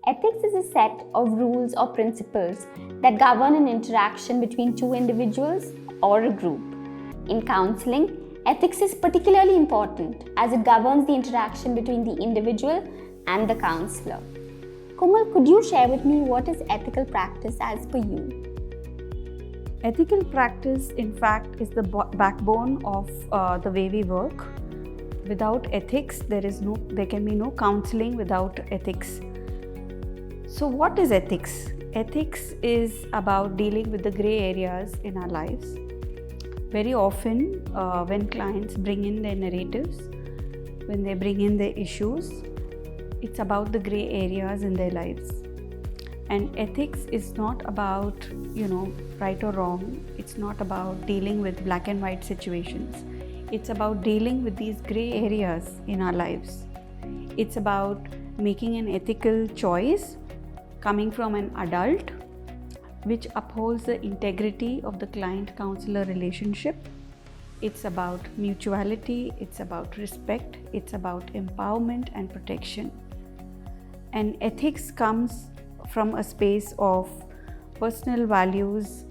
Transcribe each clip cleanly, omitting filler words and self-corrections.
Ethics is a set of rules or principles that govern an interaction between two individuals or a group. In counseling, ethics is particularly important as it governs the interaction between the individual and the counselor. Komal, could you share with me what is ethical practice as per you? Ethical practice, in fact, is the backbone of the way we work. Without ethics, there can be no counseling without ethics. So what is ethics? Ethics is about dealing with the gray areas in our lives. Very often, when clients bring in their narratives, when they bring in their issues, it's about the gray areas in their lives. And ethics is not about, right or wrong. It's not about dealing with black and white situations. It's about dealing with these gray areas in our lives. It's about making an ethical choice coming from an adult which upholds the integrity of the client-counselor relationship. It's about mutuality, it's about respect, it's about empowerment and protection. And ethics comes from a space of personal values,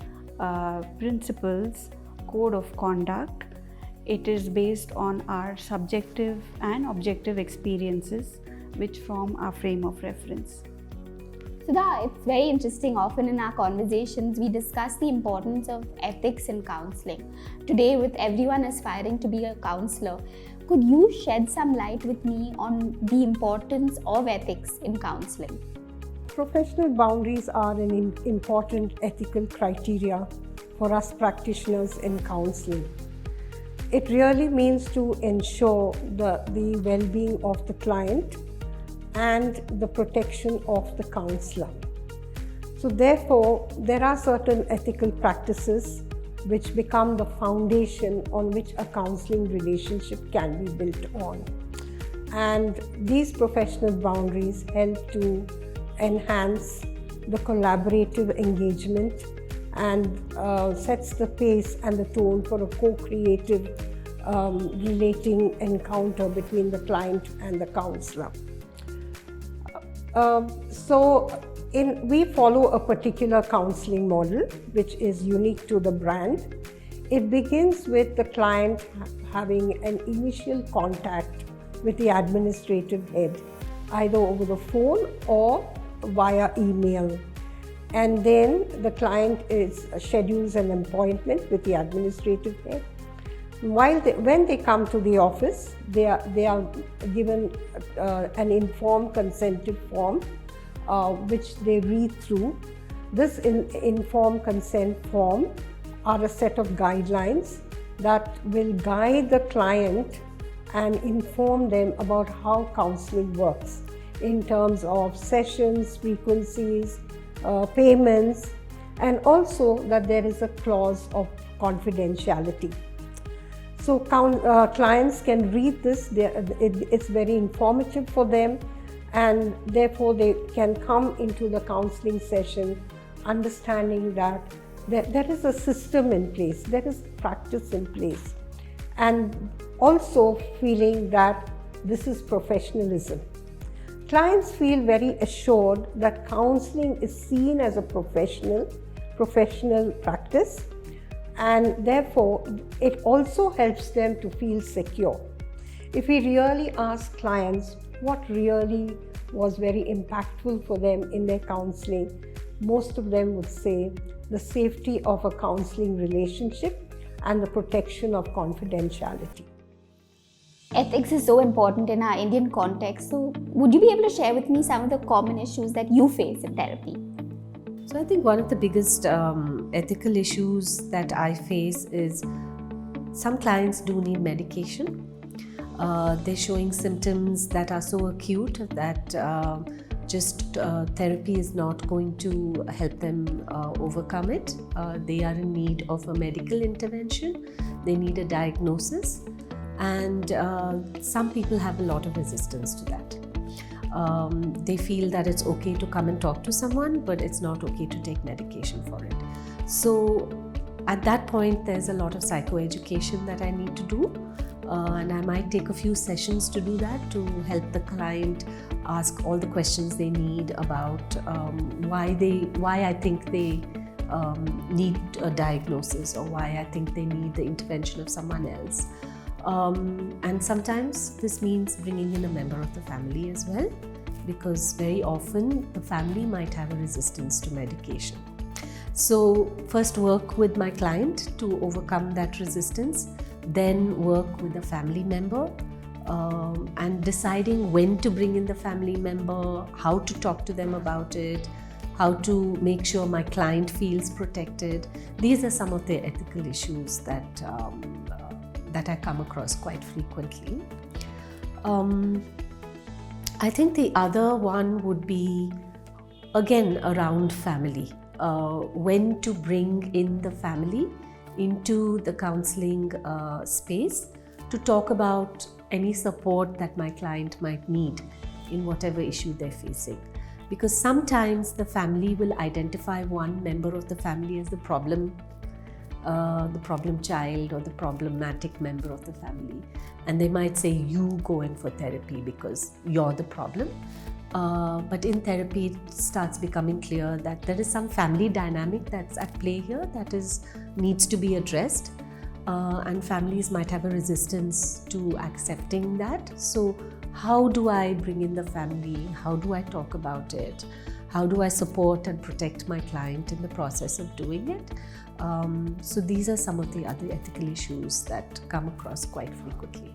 principles, code of conduct. It is based on our subjective and objective experiences which form our frame of reference. Sudha, it's very interesting. Often in our conversations, we discuss the importance of ethics in counseling. Today, with everyone aspiring to be a counselor, could you shed some light with me on the importance of ethics in counseling? Professional boundaries are an important ethical criteria for us practitioners in counseling. It really means to ensure the well-being of the client and the protection of the counselor. So therefore, there are certain ethical practices which become the foundation on which a counseling relationship can be built on. And these professional boundaries help to enhance the collaborative engagement and sets the pace and the tone for a co-creative relating encounter between the client and the counselor. We follow a particular counseling model which is unique to the brand. It begins with the client having an initial contact with the administrative head, either over the phone or via email. And then the client schedules an appointment with the administrative head. When they come to the office, they are given an informed consented form which they read through. This informed consent form are a set of guidelines that will guide the client and inform them about how counseling works in terms of sessions, frequencies, payments, and also that there is a clause of confidentiality. So clients can read this, it's very informative for them, and therefore they can come into the counseling session understanding that there is a system in place, there is practice in place, and also feeling that this is professionalism. Clients feel very assured that counseling is seen as a professional practice, and therefore it also helps them to feel secure. If we really ask clients what really was very impactful for them in their counseling, most of them would say the safety of a counseling relationship and the protection of confidentiality. Ethics is so important in our Indian context. So, would you be able to share with me some of the common issues that you face in therapy? So I think one of the biggest ethical issues that I face is some clients do need medication. They're showing symptoms that are so acute that just therapy is not going to help them overcome it. They are in need of a medical intervention. They need a diagnosis. And some people have a lot of resistance to that. They feel that it's okay to come and talk to someone, but it's not okay to take medication for it. So at that point, there's a lot of psychoeducation that I need to do and I might take a few sessions to do that, to help the client ask all the questions they need about why I think they need a diagnosis, or why I think they need the intervention of someone else. And sometimes this means bringing in a member of the family as well, because very often the family might have a resistance to medication. So first work with my client to overcome that resistance, then work with a family member, and deciding when to bring in the family member, how to talk to them about it, how to make sure my client feels protected. These are some of the ethical issues that I come across quite frequently. I think the other one would be, again, around family. When to bring in the family into the counseling space to talk about any support that my client might need in whatever issue they're facing. Because sometimes the family will identify one member of the family as the problem child or the problematic member of the family, and they might say, you go in for therapy because you're the problem. But in therapy, it starts becoming clear that there is some family dynamic that's at play here that needs to be addressed, and families might have a resistance to accepting that. So how do I bring in the family? How do I talk about it? How do I support and protect my client in the process of doing it? So these are some of the other ethical issues that come across quite frequently.